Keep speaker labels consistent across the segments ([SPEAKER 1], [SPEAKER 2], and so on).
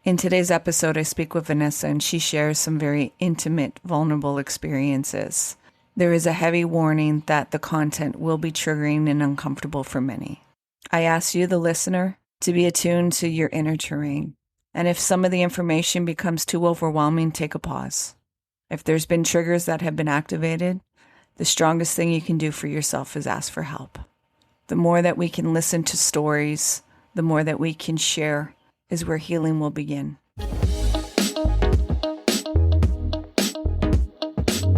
[SPEAKER 1] In today's episode, I speak with Vanessa and she shares some very intimate, vulnerable experiences. There is a heavy warning that the content will be triggering and uncomfortable for many. I ask you, the listener, to be attuned to your inner terrain. And if some of the information becomes too overwhelming, take a pause. If there's been triggers that have been activated, the strongest thing you can do for yourself is ask for help. The more that we can listen to stories, the more that we can share is where healing will begin.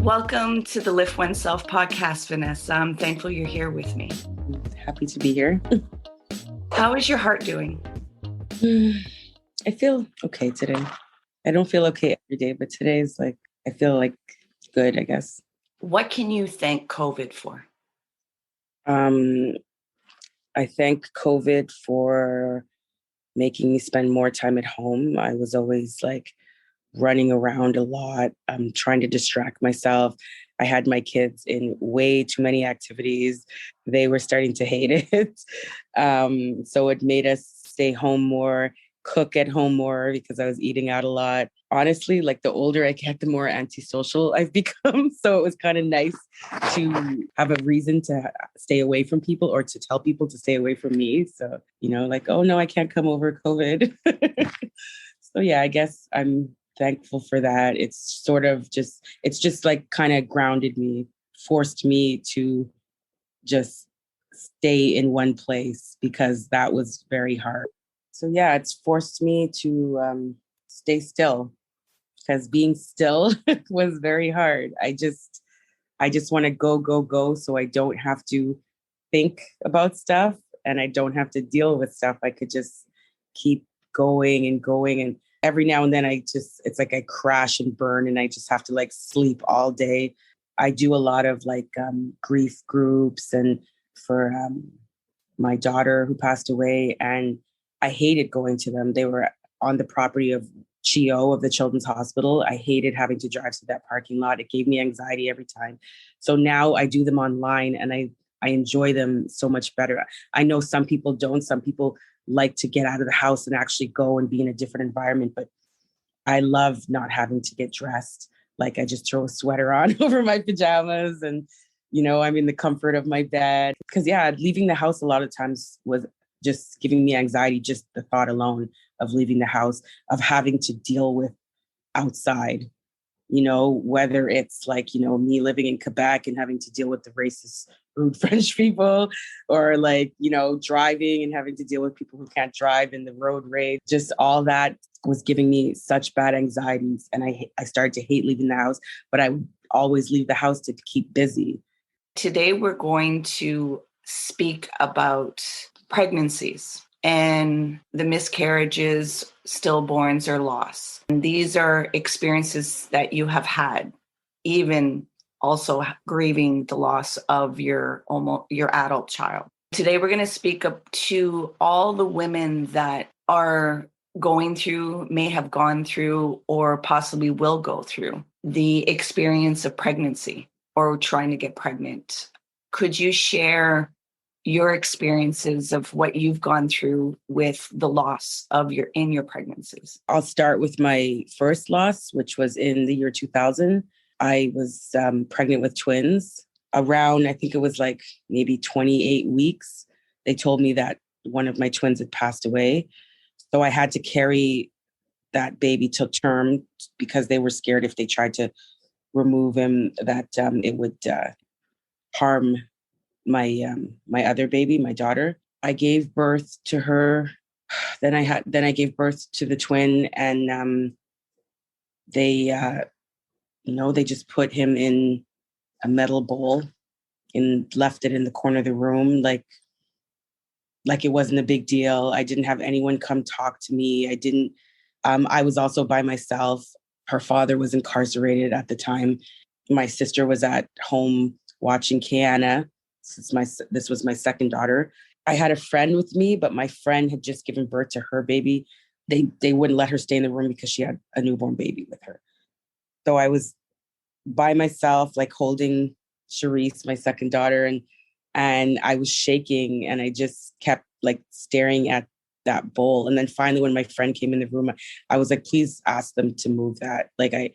[SPEAKER 1] Welcome to the Lift Oneself podcast, Vanessa. I'm thankful you're here with me.
[SPEAKER 2] Happy to be here.
[SPEAKER 1] How is your heart doing?
[SPEAKER 2] I feel okay today. I don't feel okay every day, but today's I feel good, I guess.
[SPEAKER 1] What can you thank COVID for?
[SPEAKER 2] I thank COVID for making me spend more time at home. I was always running around a lot, trying to distract myself. I had my kids in way too many activities. They were starting to hate it. So it made us stay home more, cook at home more because I was eating out a lot. Honestly, the older I get, the more antisocial I've become. So it was kind of nice to have a reason to stay away from people or to tell people to stay away from me. So, oh no, I can't come over COVID. So yeah, I guess I'm thankful for that. It's just kind of grounded me, forced me to just stay in one place because that was very hard. So yeah, it's forced me to stay still because being still was very hard. I just want to go so I don't have to think about stuff and I don't have to deal with stuff. I could just keep going and every now and then it's like I crash and burn and I just have to sleep all day. I do a lot of grief groups and for my daughter who passed away, and I hated going to them. They were on the property of CHIO of the Children's Hospital. I hated having to drive to that parking lot. It gave me anxiety every time. So now I do them online and I enjoy them so much better. I know some people don't. Some people like to get out of the house and actually go and be in a different environment. But I love not having to get dressed. I just throw a sweater on over my pajamas and, I'm in the comfort of my bed. Because yeah, leaving the house a lot of times was just giving me anxiety, just the thought alone of leaving the house, of having to deal with outside, whether it's me living in Quebec and having to deal with the racist, rude French people, or driving and having to deal with people who can't drive in the road rage. Just all that was giving me such bad anxieties. And I started to hate leaving the house, but I would always leave the house to keep busy.
[SPEAKER 1] Today, we're going to speak about pregnancies and the miscarriages, stillborns, or loss. And these are experiences that you have had, even also grieving the loss of your adult child. Today, we're going to speak up to all the women that are going through, may have gone through, or possibly will go through the experience of pregnancy or trying to get pregnant. Could you share your experiences of what you've gone through with the loss of your pregnancies?
[SPEAKER 2] I'll start with my first loss, which was in the year 2000. I was pregnant with twins around, I think it was maybe 28 weeks. They told me that one of my twins had passed away. So I had to carry that baby till term because they were scared if they tried to remove him that it would harm my other baby, my daughter. I gave birth to her. Then I gave birth to the twin, and they just put him in a metal bowl and left it in the corner of the room, like it wasn't a big deal. I didn't have anyone come talk to me. I was also by myself. Her father was incarcerated at the time. My sister was at home watching Kiana. This was my second daughter. I had a friend with me, but my friend had just given birth to her baby. They wouldn't let her stay in the room because she had a newborn baby with her. So I was by myself, holding Charisse, my second daughter, and I was shaking, and I just kept staring at that bowl. And then finally, when my friend came in the room, I was like, please ask them to move that. Like it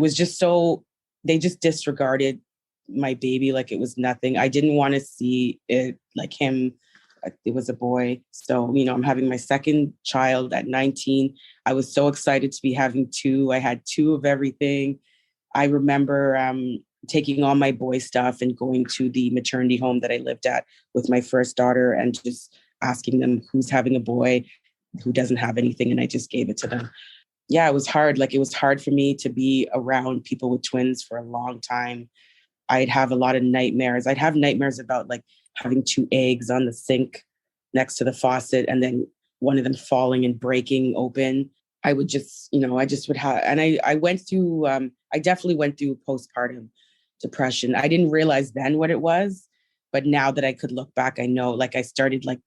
[SPEAKER 2] was just so, they just disregarded my baby like it was nothing. I didn't want to see it like him. It was a boy. So, I'm having my second child at 19. I was so excited to be having two. I had two of everything. I remember taking all my boy stuff and going to the maternity home that I lived at with my first daughter and just asking them who's having a boy, who doesn't have anything. And I just gave it to them. Yeah, it was hard. Like, it was hard for me to be around people with twins for a long time. I'd have a lot of nightmares. I'd have nightmares about like having two eggs on the sink next to the faucet and then one of them falling and breaking open. I would just, I just would have, and I went through, I definitely went through postpartum depression. I didn't realize then what it was, but now that I could look back, I know, like, I started like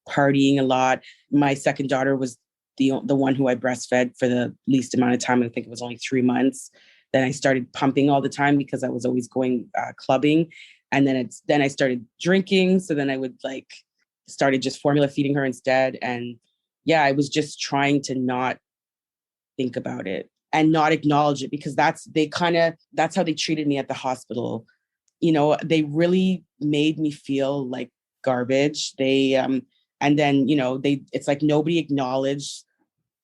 [SPEAKER 2] partying a lot. My second daughter was the one who I breastfed for the least amount of time. I think it was only 3 months. Then I started pumping all the time because I was always going clubbing. And then I started drinking. So then I would started just formula feeding her instead. And yeah, I was just trying to not think about it and not acknowledge it, because that's how they treated me at the hospital. They really made me feel like garbage. And then, it's like nobody acknowledged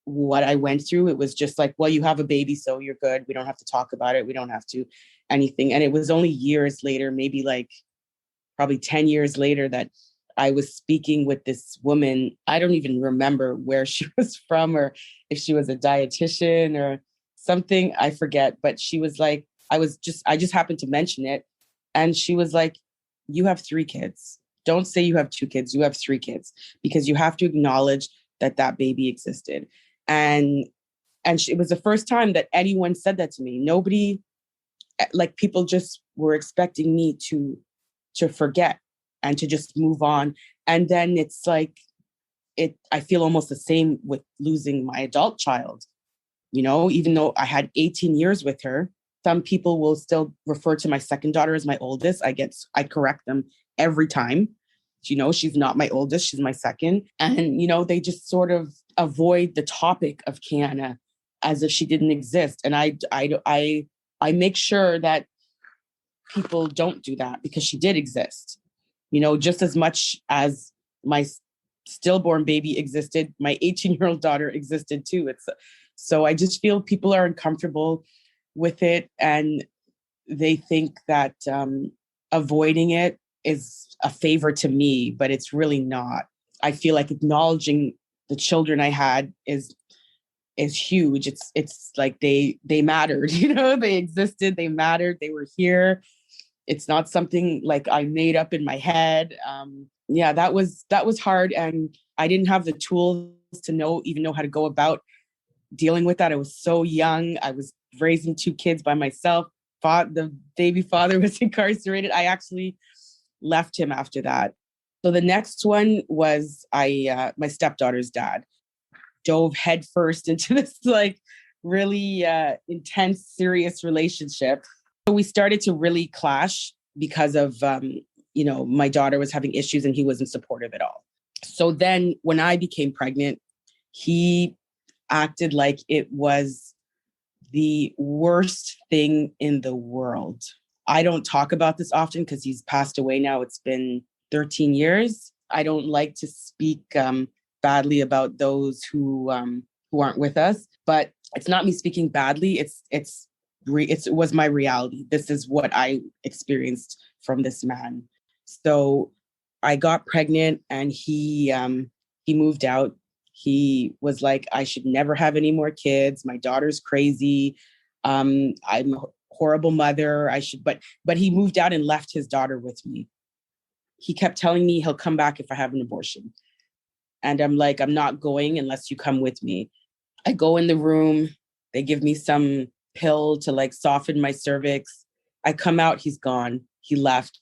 [SPEAKER 2] what I went through. It was just like, well, you have a baby, so you're good. We don't have to talk about it. We don't have to anything. And it was only years later, maybe like probably 10 years later, that I was speaking with this woman. I don't even remember where she was from or if she was a dietitian or something. I forget. But she was like, I just happened to mention it. And she was like, you have 3 kids. Don't say you have 2 kids. You have 3 kids, because you have to acknowledge that baby existed. And it was the first time that anyone said that to me. Nobody, like, people just were expecting me to forget and to just move on. And then it's like, I feel almost the same with losing my adult child. Even though I had 18 years with her, some people will still refer to my second daughter as my oldest. I correct them every time. She's not my oldest, she's my second. And, they just sort of avoid the topic of Kiana as if she didn't exist. And I make sure that people don't do that, because she did exist. Just as much as my stillborn baby existed, my 18-year-old daughter existed too. So I just feel people are uncomfortable with it, and they think that avoiding it is a favor to me, but it's really not. I feel like acknowledging the children I had is huge. It's like they mattered, they existed, they mattered, they were here. It's not something like I made up in my head. Yeah, that was hard, and I didn't have the tools to even know how to go about dealing with that. I was so young. I was raising 2 kids by myself. The baby father was incarcerated. I actually left him after that. So the next one was my stepdaughter's dad dove headfirst into this like really intense, serious relationship. So we started to really clash because of, my daughter was having issues and he wasn't supportive at all. So then when I became pregnant, he acted like it was the worst thing in the world. I don't talk about this often because he's passed away now. It's been 13 years. I don't like to speak badly about those who aren't with us, but it's not me speaking badly. It was my reality. This is what I experienced from this man. So I got pregnant and he moved out. He was like, I should never have any more kids. My daughter's crazy. I'm a horrible mother. But he moved out and left his daughter with me. He kept telling me he'll come back if I have an abortion. And I'm like, I'm not going unless you come with me. I go in the room. They give me some pill to like soften my cervix. I come out, he's gone. He left.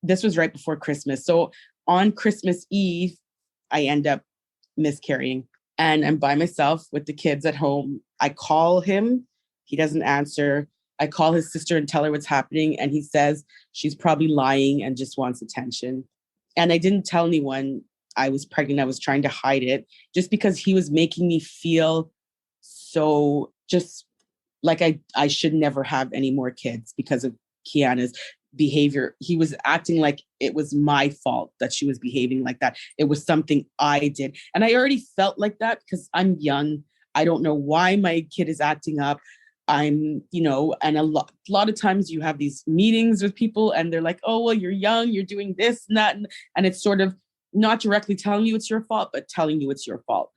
[SPEAKER 2] This was right before Christmas. So on Christmas Eve, I end up miscarrying and I'm by myself with the kids at home. I call him. He doesn't answer. I call his sister and tell her what's happening. And he says she's probably lying and just wants attention. And I didn't tell anyone I was pregnant. I was trying to hide it just because he was making me feel so just like I should never have any more kids because of Kiana's behavior. He was acting like it was my fault that she was behaving like that. It was something I did. And I already felt like that because I'm young. I don't know why my kid is acting up. I'm, and a lot of times you have these meetings with people and they're like, oh, well, you're young, you're doing this and that. And it's sort of not directly telling you it's your fault, but telling you it's your fault.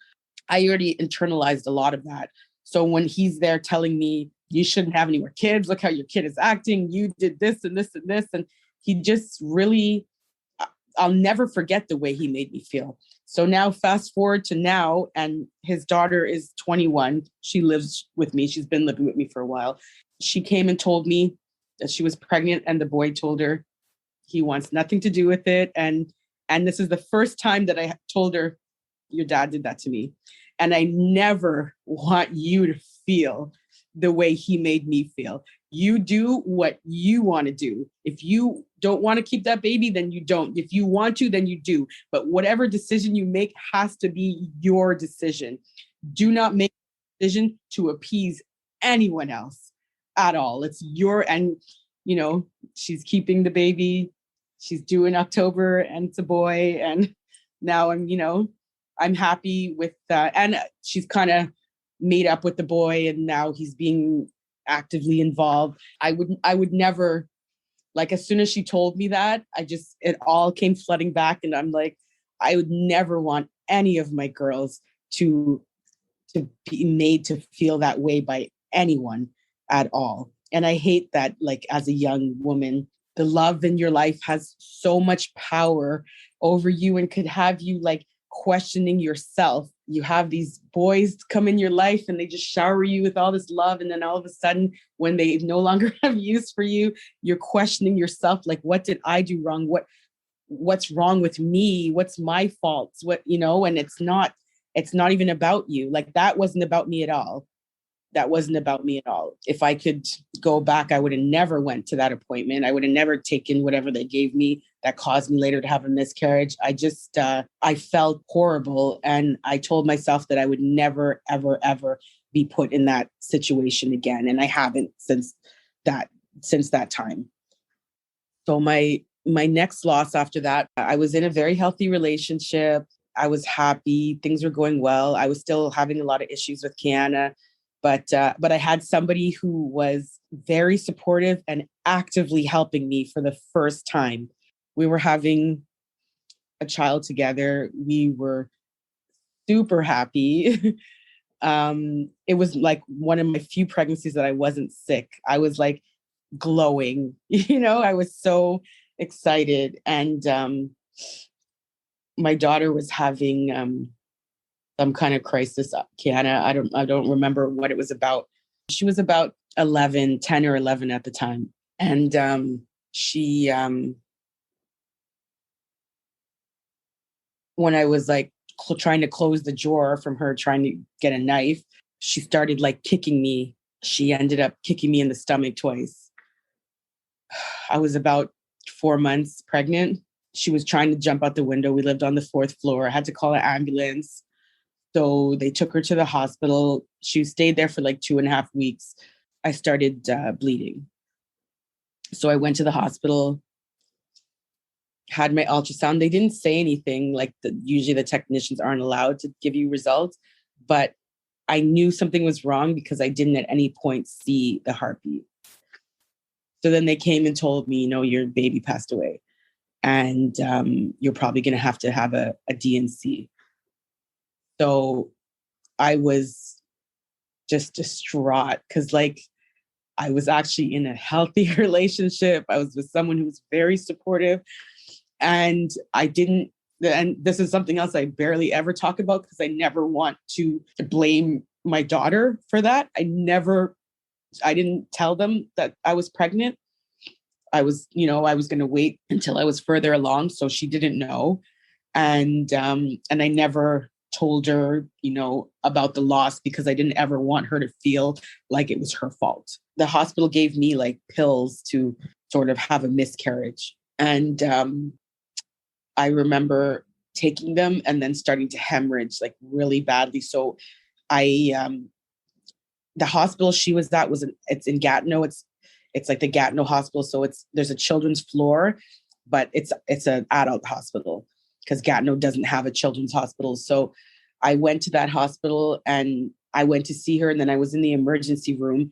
[SPEAKER 2] I already internalized a lot of that. So when he's there telling me, you shouldn't have any more kids, look how your kid is acting, you did this and this and this. And he just really, I'll never forget the way he made me feel. So now fast forward to now, and his daughter is 21. She lives with me. She's been living with me for a while. She came and told me that she was pregnant, and the boy told her he wants nothing to do with it. And this is the first time that I told her, your dad did that to me. And I never want you to feel the way he made me feel. You do what you want to do. If you don't want to keep that baby, then you don't. If you want to, then you do. But whatever decision you make has to be your decision. Do not make a decision to appease anyone else at all. It's and she's keeping the baby. She's due in October and it's a boy. And now I'm happy with that. And she's kind of made up with the boy and now he's being actively involved. I would never, like, as soon as she told me that, it all came flooding back. And I'm like, I would never want any of my girls to be made to feel that way by anyone at all. And I hate that, like, as a young woman, the love in your life has so much power over you and could have you like questioning yourself. You have these boys come in your life and they just shower you with all this love. And then all of a sudden, when they no longer have use for you, you're questioning yourself. Like, what did I do wrong? What's wrong with me? What's my faults? And it's not even about you. Like, that wasn't about me at all. That wasn't about me at all. If I could go back, I would have never went to that appointment. I would have never taken whatever they gave me that caused me later to have a miscarriage. I felt horrible. And I told myself that I would never, ever, ever be put in that situation again. And I haven't since that time. So my next loss after that, I was in a very healthy relationship. I was happy. Things were going well. I was still having a lot of issues with Kiana. But I had somebody who was very supportive and actively helping me for the first time. We were having a child together. We were super happy. It was like one of my few pregnancies that I wasn't sick. I was like glowing, I was so excited. And my daughter was having some kind of crisis. Kiana, I don't remember what it was about. She was about 10 or 11 at the time. And she, when I was like trying to close the drawer from her trying to get a knife, she started like kicking me. She ended up kicking me in the stomach twice. I was about 4 months pregnant. She was trying to jump out the window. We lived on the 4th floor. I had to call an ambulance. So they took her to the hospital. She stayed there for like 2.5 weeks. I started bleeding. So I went to the hospital, had my ultrasound. They didn't say anything. Like, usually the technicians aren't allowed to give you results. But I knew something was wrong because I didn't at any point see the heartbeat. So then they came and told me, your baby passed away. And you're probably going to have a D&C. So I was just distraught because, like, I was actually in a healthy relationship. I was with someone who was very supportive. And and this is something else I barely ever talk about because I never want to blame my daughter for that. I didn't tell them that I was pregnant. I was going to wait until I was further along. So she didn't know. And I never told her, about the loss because I didn't ever want her to feel like it was her fault. The hospital gave me like pills to sort of have a miscarriage. And I remember taking them and then starting to hemorrhage like really badly. So I, the hospital she was at it's in Gatineau. It's like the Gatineau hospital. So there's a children's floor, but it's an adult hospital because Gatineau doesn't have a children's hospital. So I went to that hospital and I went to see her. And then I was in the emergency room.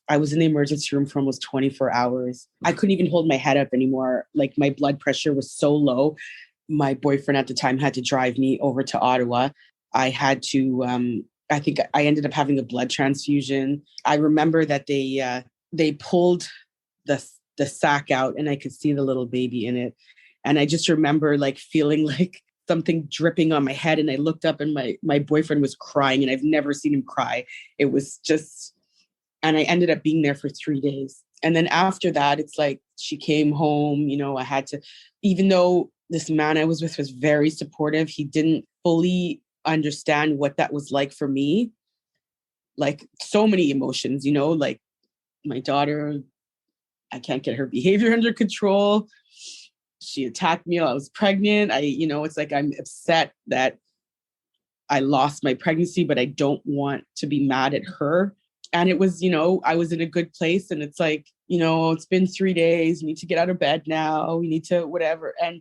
[SPEAKER 2] I was in the emergency room for almost 24 hours. I couldn't even hold my head up anymore. Like my blood pressure was so low. My boyfriend at the time had to drive me over to Ottawa. I had to, I think I ended up having a blood transfusion. I remember that they pulled the sack out and I could see the little baby in it. And I just remember like feeling like something dripping on my head. And I looked up and my boyfriend was crying and I've never seen him cry. It was just, and I ended up being there for 3 days. And then after that, it's like she came home, I had to, even though this man I was with was very supportive, he didn't fully understand what that was like for me. Like so many emotions, like my daughter, I can't get her behavior under control. She attacked me while I was pregnant. It's like I'm upset that I lost my pregnancy, but I don't want to be mad at her. And it was, I was in a good place and it's like, it's been 3 days. You need to get out of bed now. We need to whatever. And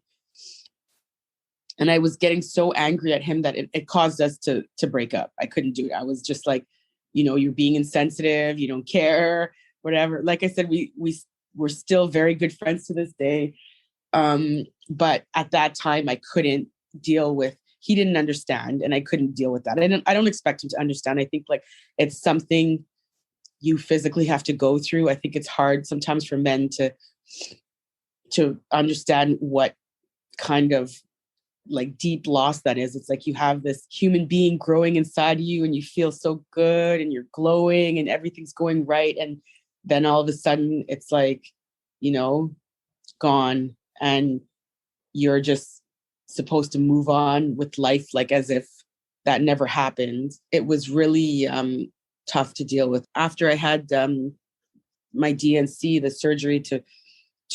[SPEAKER 2] I was getting so angry at him that it caused us to break up. I couldn't do it. I was just like, you're being insensitive. You don't care, whatever. Like I said, we're still very good friends to this day. But at that time I couldn't deal with, he didn't understand and I couldn't deal with that. I don't expect him to understand. I think like it's something you physically have to go through. I think it's hard sometimes for men to understand what kind of like deep loss that is. It's like you have this human being growing inside you and you feel so good and you're glowing and everything's going right. And then all of a sudden it's like, gone and you're just supposed to move on with life like as if that never happened. It was really tough to deal with. After I had my DNC, the surgery to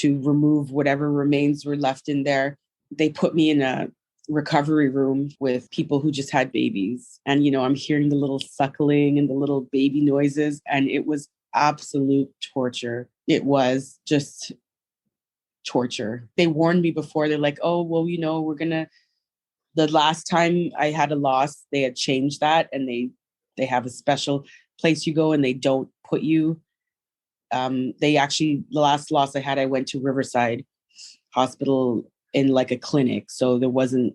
[SPEAKER 2] remove whatever remains were left in there, they put me in a recovery room with people who just had babies. And, I'm hearing the little suckling and the little baby noises. And it was absolute torture. It was just torture. They warned me before. They're like, oh, well, the last time I had a loss, they had changed that. And they have a special place you go and they don't put you. The last loss I had, I went to Riverside Hospital in like a clinic. So there wasn't,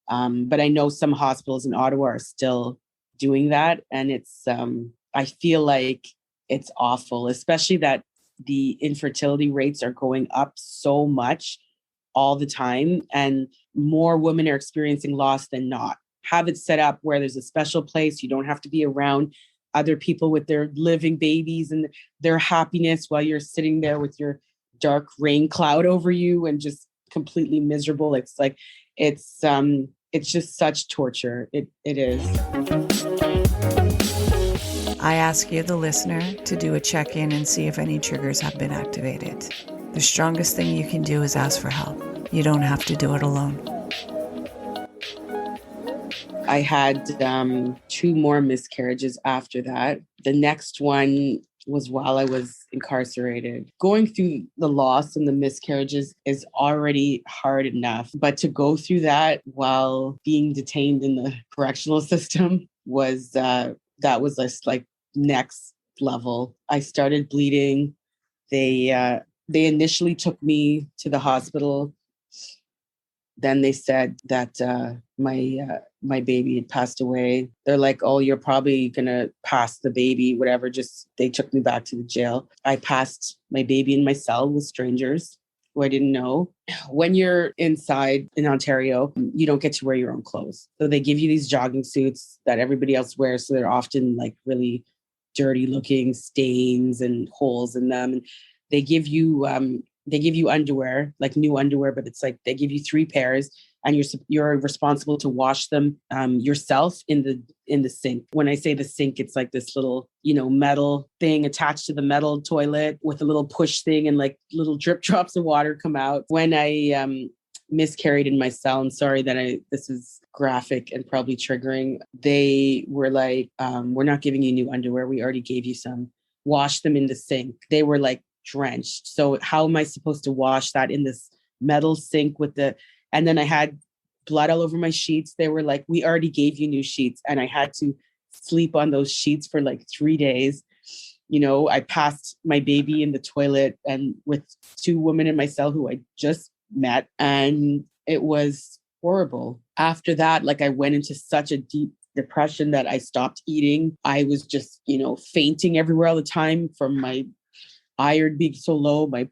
[SPEAKER 2] but I know some hospitals in Ottawa are still doing that. And it's, I feel like it's awful, especially that the infertility rates are going up so much all the time. And more women are experiencing loss than not. Have it set up where there's a special place. You don't have to be around other people with their living babies and their happiness while you're sitting there with your dark rain cloud over you and just completely miserable. It's like, it's just such torture. It is.
[SPEAKER 3] I ask you, the listener, to do a check-in and see if any triggers have been activated. The strongest thing you can do is ask for help. You don't have to do it alone.
[SPEAKER 2] I had 2 more miscarriages after that. The next one was while I was incarcerated. Going through the loss and the miscarriages is already hard enough, but to go through that while being detained in the correctional system was, that was just like next level. I started bleeding. They initially took me to the hospital. Then they said that my baby had passed away. They're like, oh, you're probably going to pass the baby, whatever. Just they took me back to the jail. I passed my baby in my cell with strangers who I didn't know. When you're inside in Ontario, you don't get to wear your own clothes. So they give you these jogging suits that everybody else wears. So they're often like really dirty looking stains and holes in them. And they give you underwear, like new underwear, but it's like they give you 3 pairs and you're responsible to wash them yourself in the sink. When I say the sink, it's like this little, metal thing attached to the metal toilet with a little push thing and like little drip drops of water come out. When I miscarried in my cell. And sorry that this is graphic and probably triggering. They were like, we're not giving you new underwear. We already gave you some. Wash them in the sink. They were like drenched. So how am I supposed to wash that in this metal sink and then I had blood all over my sheets. They were like, we already gave you new sheets. And I had to sleep on those sheets for like 3 days. I passed my baby in the toilet and with 2 women in my cell who I just met. And it was horrible. After that, like I went into such a deep depression that I stopped eating. I was just, fainting everywhere all the time from my iron being so low, my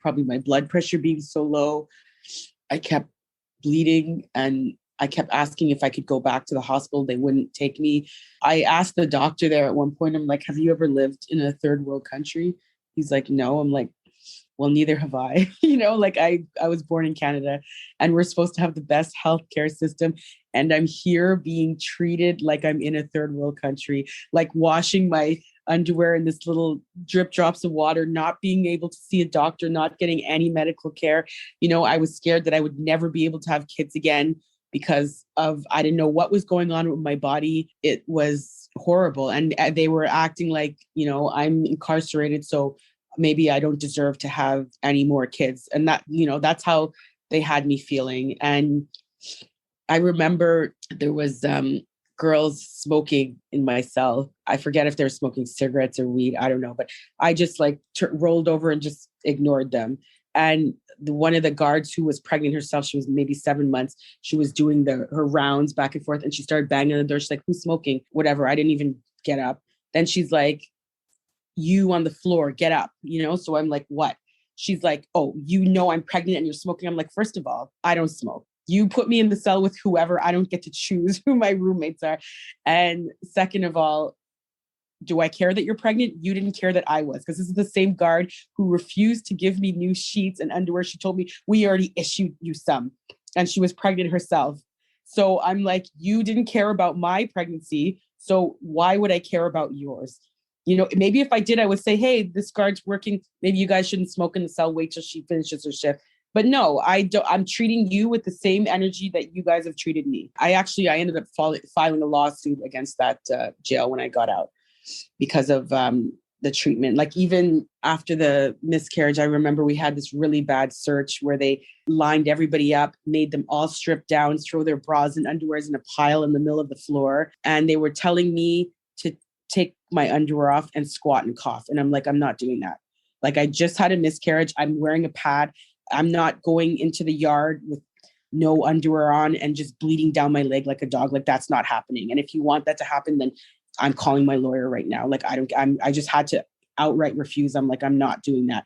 [SPEAKER 2] blood pressure being so low. I kept bleeding and I kept asking if I could go back to the hospital. They wouldn't take me. I asked the doctor there at one point, I'm like, have you ever lived in a third world country? He's like, no. I'm like, well, neither have I. Like I was born in Canada and we're supposed to have the best healthcare system. And I'm here being treated like I'm in a third world country, like washing my underwear in this little drip drops of water, not being able to see a doctor, not getting any medical care. I was scared that I would never be able to have kids again because I didn't know what was going on with my body. It was horrible. And they were acting like, I'm incarcerated, so maybe I don't deserve to have any more kids. And that, that's how they had me feeling. And I remember there was girls smoking in my cell. I forget if they were smoking cigarettes or weed. I don't know. But I just like rolled over and just ignored them. And one of the guards who was pregnant herself, she was maybe 7 months. She was doing her rounds back and forth and she started banging on the door. She's like, who's smoking? Whatever. I didn't even get up. Then she's like, you on the floor, get up, So I'm like, what? She's like, oh, I'm pregnant and you're smoking. I'm like, first of all, I don't smoke. You put me in the cell with whoever. I don't get to choose who my roommates are. And second of all, do I care that you're pregnant? You didn't care that I was, because this is the same guard who refused to give me new sheets and underwear. She told me, we already issued you some. And she was pregnant herself. So I'm like, you didn't care about my pregnancy. So why would I care about yours? Maybe if I did, I would say, hey, this guard's working. Maybe you guys shouldn't smoke in the cell. Wait till she finishes her shift. But no, I'm treating you with the same energy that you guys have treated me. I ended up filing a lawsuit against that jail when I got out because of the treatment. Like even after the miscarriage, I remember we had this really bad search where they lined everybody up, made them all strip down, throw their bras and underwears in a pile in the middle of the floor. And they were telling me to take my underwear off and squat and cough. And I'm like, I'm not doing that. Like I just had a miscarriage. I'm wearing a pad. I'm not going into the yard with no underwear on and just bleeding down my leg like a dog. Like that's not happening. And if you want that to happen, then I'm calling my lawyer right now. Like I just had to outright refuse. I'm like, I'm not doing that.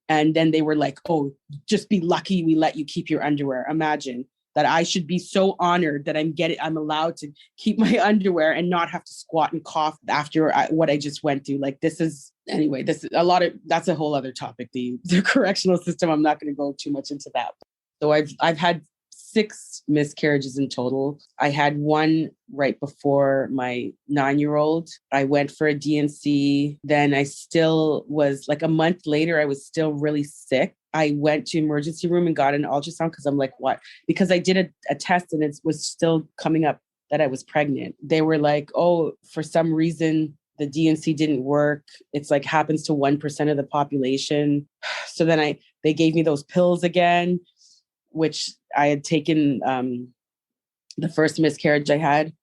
[SPEAKER 2] And then they were like, oh, just be lucky we let you keep your underwear. Imagine that I should be so honored that I'm allowed to keep my underwear and not have to squat and cough after what I just went through. Like that's a whole other topic. The correctional system, I'm not going to go too much into that. So I've had 6 miscarriages in total. I had one right before my 9-year-old. I went for a DNC. Then I still was like a month later, I was still really sick. I went to emergency room and got an ultrasound because I'm like, what? Because I did a test and it was still coming up that I was pregnant. They were like, oh, for some reason, the DNC didn't work. It's like happens to 1% of the population. So then they gave me those pills again, which I had taken the first miscarriage I had,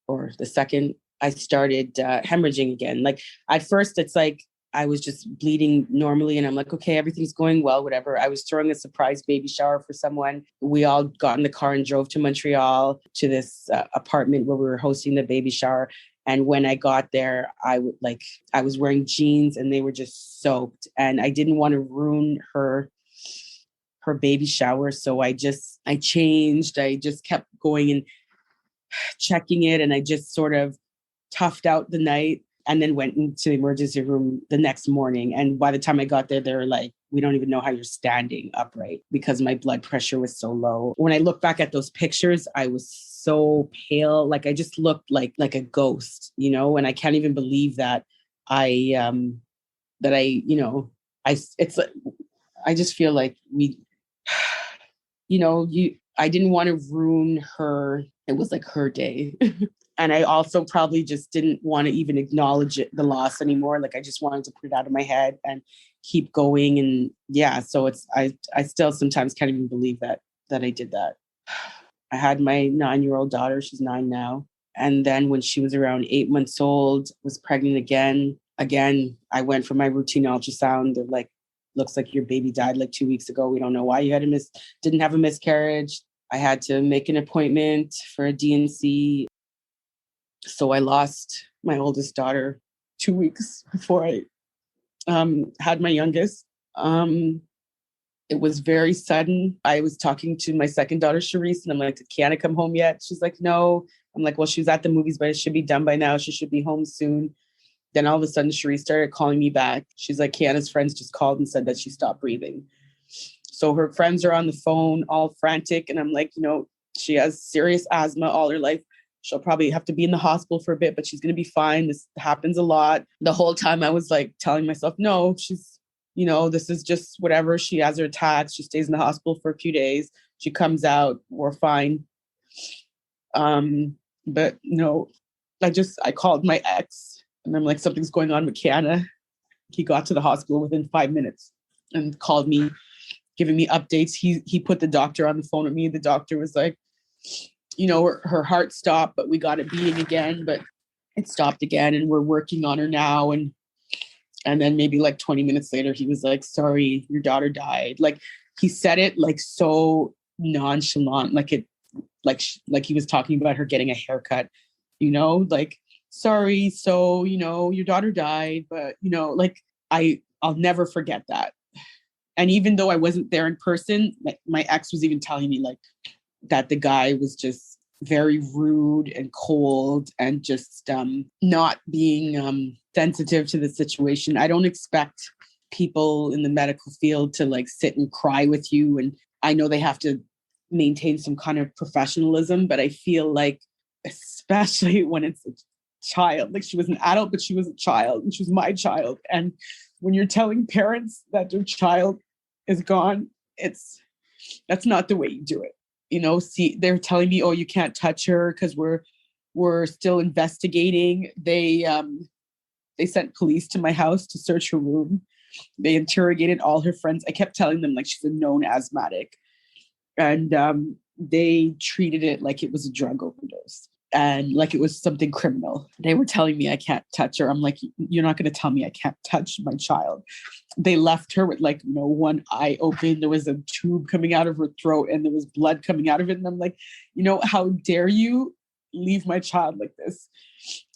[SPEAKER 2] or the second, I started hemorrhaging again. Like at first, it's like I was just bleeding normally and I'm like, okay, everything's going well, whatever. I was throwing a surprise baby shower for someone. We all got in the car and drove to Montreal to this apartment where we were hosting the baby shower. And when I got there, I was wearing jeans and they were just soaked and I didn't want to ruin her baby shower. So I changed. I just kept going and checking it. And I just sort of toughed out the night and then went into the emergency room the next morning. And by the time I got there, they were like, we don't even know how you're standing upright because my blood pressure was so low. When I look back at those pictures, I was so pale. Like I just looked like a ghost, and I can't even believe that I just feel like I didn't want to ruin her. It was like her day. And I also probably just didn't want to even acknowledge the loss anymore. Like I just wanted to put it out of my head and keep going. And yeah, so I still sometimes can't even believe that I did that. I had my 9-year-old daughter. She's 9 now. And then when she was around 8 months old, was pregnant again. Again, I went for my routine ultrasound. They're like, looks like your baby died like 2 weeks ago. We don't know why you didn't have a miscarriage. I had to make an appointment for a DNC. So I lost my oldest daughter 2 weeks before I had my youngest. It was very sudden. I was talking to my second daughter, Charisse, and I'm like, did Kiana come home yet? She's like, no. I'm like, well, she was at the movies, but it should be done by now. She should be home soon. Then all of a sudden, Charisse started calling me back. She's like, Kiana's friends just called and said that she stopped breathing. So her friends are on the phone, all frantic. And I'm like, she has serious asthma all her life. She'll probably have to be in the hospital for a bit, but she's going to be fine. This happens a lot. The whole time I was like telling myself, no, she's, this is just whatever. She has her attacks. She stays in the hospital for a few days. She comes out. We're fine. But no, I called my ex and I'm like, something's going on with Kiana. He got to the hospital within 5 minutes and called me, giving me updates. He put the doctor on the phone with me. The doctor was like, her heart stopped, but we got it beating again, but it stopped again. And we're working on her now. And then maybe like 20 minutes later, he was like, sorry, your daughter died. Like he said it like so nonchalant, like he was talking about her getting a haircut, like, sorry. So, your daughter died, but I'll never forget that. And even though I wasn't there in person, my ex was even telling me like that the guy was just very rude and cold and just not being sensitive to the situation. I don't expect people in the medical field to like sit and cry with you. And I know they have to maintain some kind of professionalism, but I feel like, especially when it's a child, like she was an adult, but she was a child and she was my child. And when you're telling parents that their child is gone, that's not the way you do it. See, they're telling me, oh, you can't touch her because we're still investigating. They sent police to my house to search her room. They interrogated all her friends. I kept telling them like she's a known asthmatic. And they treated it like it was a drug overdose and like it was something criminal. They were telling me I can't touch her. I'm like, you're not going to tell me I can't touch my child. They left her with like one eye open. There was a tube coming out of her throat and there was blood coming out of it. And I'm like, how dare you leave my child like this?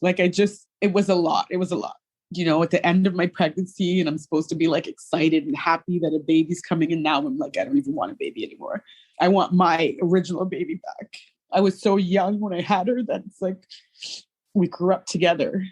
[SPEAKER 2] Like it was a lot. It was a lot. At the end of my pregnancy, and I'm supposed to be like excited and happy that a baby's coming. And now I'm like, I don't even want a baby anymore. I want my original baby back. I was so young when I had her that it's like we grew up together,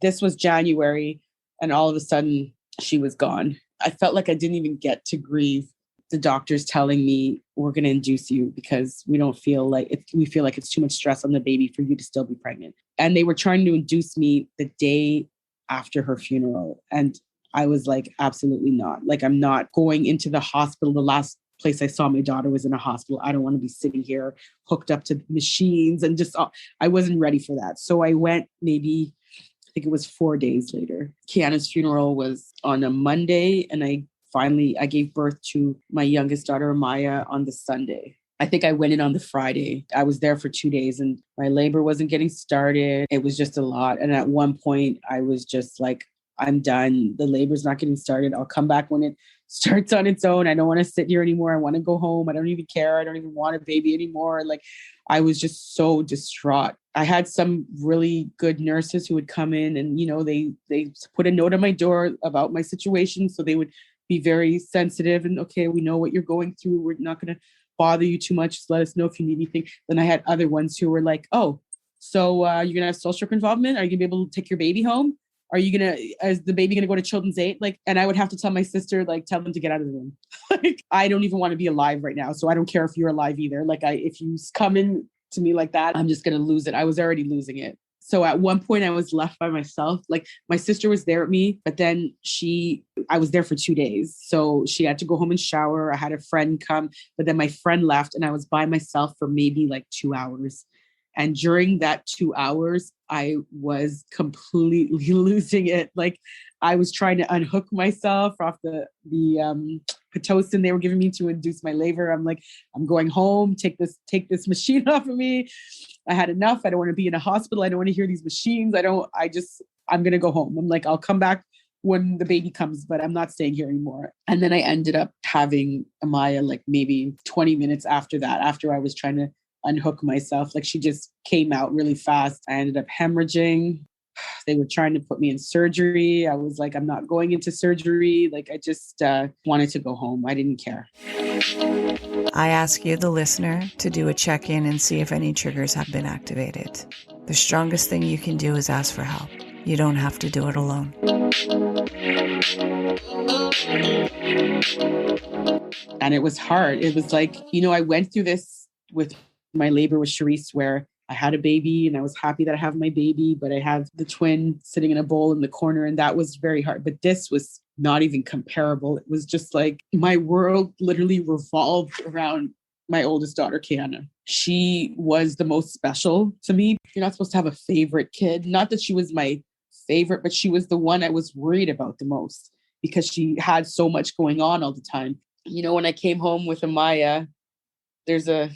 [SPEAKER 2] This was January and all of a sudden she was gone. I felt like I didn't even get to grieve. The doctors telling me we're going to induce you because we feel like it's too much stress on the baby for you to still be pregnant. And they were trying to induce me the day after her funeral. And I was like, absolutely not. Like, I'm not going into the hospital. The last place I saw my daughter was in a hospital. I don't want to be sitting here hooked up to machines and I wasn't ready for that. So I went I think it was 4 days later. Kiana's funeral was on a Monday and I gave birth to my youngest daughter, Maya, on the Sunday. I think I went in on the Friday. I was there for 2 days and my labor wasn't getting started. It was just a lot. And at one point I was just like, I'm done. The labor's not getting started. I'll come back when it starts on its own. I don't want to sit here anymore. I want to go home. I don't even care. I don't even want a baby anymore. Like, I was just so distraught. I had some really good nurses who would come in and, they put a note on my door about my situation. So they would be very sensitive and, okay, we know what you're going through. We're not going to bother you too much. Just let us know if you need anything. Then I had other ones who were like, oh, so you're going to have social work involvement? Are you going to be able to take your baby home? Is the baby going to go to Children's Aid? And I would have to tell my sister, tell them to get out of the room. I don't even want to be alive right now. So I don't care if you're alive either. If you come in to me like that, I'm just going to lose it. I was already losing it.
[SPEAKER 4] So at one point I was left by myself. Like my sister was there with me, but then I was there for 2 days. So she had to go home and shower. I had a friend come, but then my friend left and I was by myself for maybe like 2 hours. And during that 2 hours, I was completely losing it. Like I was trying to unhook myself off the Pitocin they were giving me to induce my labor. I'm like, I'm going home. Take this machine off of me. I had enough. I don't want to be in a hospital. I don't want to hear these machines. I'm going to go home. I'm like, I'll come back when the baby comes, but I'm not staying here anymore. And then I ended up having Amaya like maybe 20 minutes after that, after I was trying to unhook myself. Like she just came out really fast. I ended up hemorrhaging. They were trying to put me in surgery. I was like, I'm not going into surgery. Like I just wanted to go home. I didn't care.
[SPEAKER 3] I ask you, the listener, to do a check-in and see if any triggers have been activated. The strongest thing you can do is ask for help. You don't have to do it alone.
[SPEAKER 4] And it was hard. It was like, I went through this with my labor with Charisse, where I had a baby and I was happy that I have my baby, but I have the twin sitting in a bowl in the corner, and that was very hard. But this was not even comparable. It was just like my world literally revolved around my oldest daughter, Kiana. She was the most special to me. You're not supposed to have a favorite kid. Not that she was my favorite, but she was the one I was worried about the most because she had so much going on all the time. When I came home with Amaya, there's a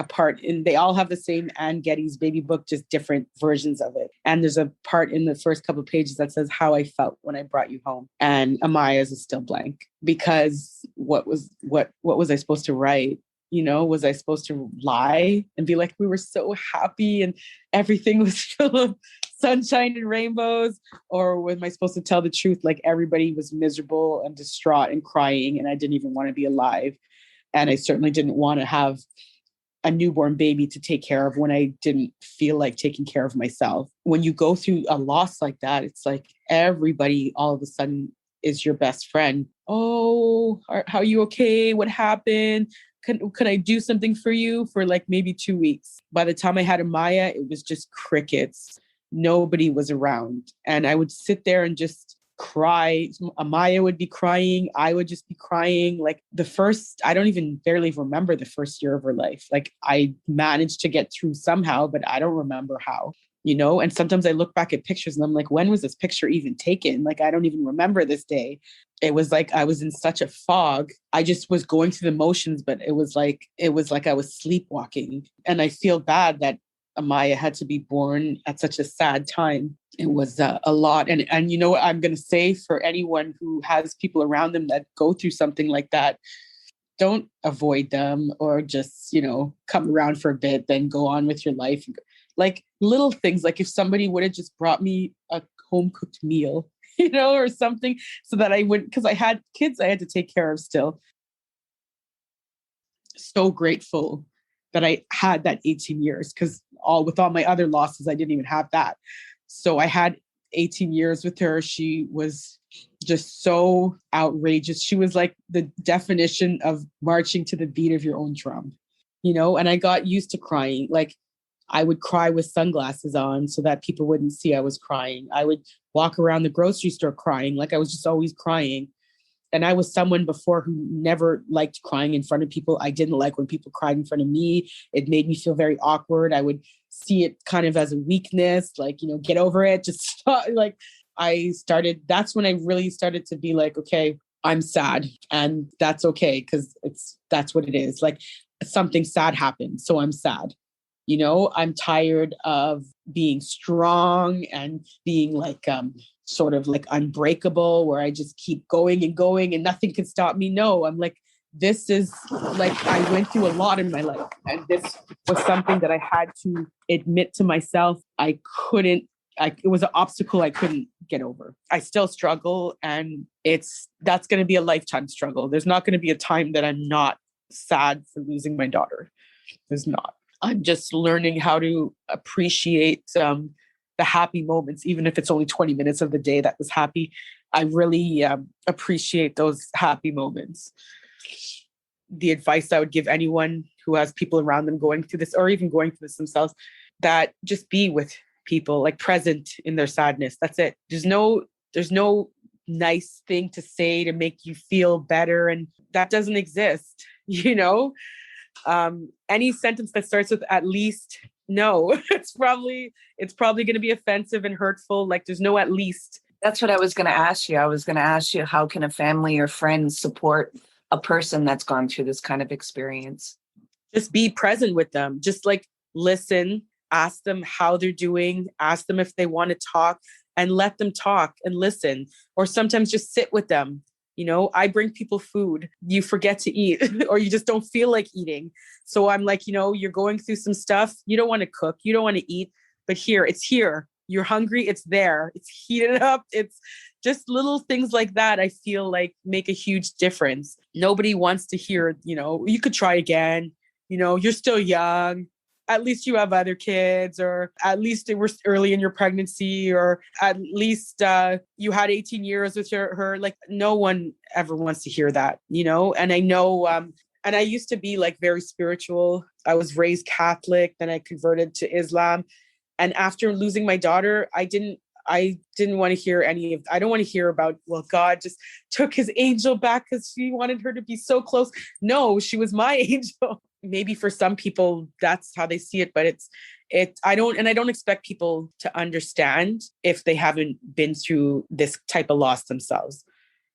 [SPEAKER 4] part they all have the same Anne Getty's baby book, just different versions of it. And there's a part in the first couple of pages that says how I felt when I brought you home. And Amaya's is still blank because what was I supposed to write? Was I supposed to lie and be like, we were so happy and everything was full of sunshine and rainbows? Or was I supposed to tell the truth? Like everybody was miserable and distraught and crying, and I didn't even want to be alive. And I certainly didn't want to have a newborn baby to take care of when I didn't feel like taking care of myself. When you go through a loss like that, it's like everybody all of a sudden is your best friend. Oh, how are you okay? What happened? Could I do something for you for like maybe 2 weeks? By the time I had Amaya, it was just crickets. Nobody was around. And I would sit there and just cry. Amaya would be crying. I would just be crying. Like I don't even barely remember the first year of her life. Like I managed to get through somehow, but I don't remember how, and sometimes I look back at pictures and I'm like, when was this picture even taken? Like, I don't even remember this day. It was like I was in such a fog. I just was going through the motions, but it was like I was sleepwalking. And I feel bad that Amaya had to be born at such a sad time. It was a lot. And you know what I'm going to say for anyone who has people around them that go through something like that, don't avoid them or just, come around for a bit, then go on with your life. Like little things, like if somebody would have just brought me a home cooked meal, or something so that I wouldn't, because I had kids I had to take care of still. So grateful that I had that 18 years because with all my other losses, I didn't even have that. So I had 18 years with her. She was just so outrageous. She was like the definition of marching to the beat of your own drum, and I got used to crying. Like I would cry with sunglasses on so that people wouldn't see I was crying. I would walk around the grocery store crying, like I was just always crying. And I was someone before who never liked crying in front of people. I didn't like when people cried in front of me. It made me feel very awkward. I would see it kind of as a weakness, like, get over it. Just stop. Like that's when I really started to be like, okay, I'm sad and that's okay. Cause that's what it is. Like something sad happened. So I'm sad. I'm tired of being strong and being like, sort of like unbreakable where I just keep going and going and nothing can stop me. No, I'm like, this is like, I went through a lot in my life and this was something that I had to admit to myself. It was an obstacle I couldn't get over. I still struggle and that's going to be a lifetime struggle. There's not going to be a time that I'm not sad for losing my daughter. There's not. I'm just learning how to appreciate the happy moments, even if it's only 20 minutes of the day that was happy. I really appreciate those happy moments. The advice I would give anyone who has people around them going through this or even going through this themselves, that just be with
[SPEAKER 2] people, like present in their sadness. That's it. There's no nice thing to say to make you feel better. And that doesn't exist, any sentence that starts with at least, no, it's probably going to be offensive and hurtful. Like there's no at least.
[SPEAKER 1] That's what I was going to ask you. I was going to ask you, how can a family or friend support a person that's gone through this kind of experience?
[SPEAKER 2] Just be present with them. Just like listen, ask them how they're doing, ask them if they want to talk, and let them talk and listen. Or sometimes just sit with them. I bring people food. You forget to eat or you just don't feel like eating. So I'm like, you're going through some stuff. You don't want to cook. You don't want to eat. But it's here. You're hungry. It's there. It's heated up. It's just little things like that. I feel like make a huge difference. Nobody wants to hear, you could try again. You're still young. At least you have other kids, or at least it was early in your pregnancy, or at least you had 18 years with her. Like no one ever wants to hear that, And I know, and I used to be like very spiritual. I was raised Catholic, then I converted to Islam. And after losing my daughter, I didn't want to hear I don't want to hear about, well, God just took his angel back because she wanted her to be so close. No, she was my angel. Maybe for some people that's how they see it, but I don't expect people to understand if they haven't been through this type of loss themselves.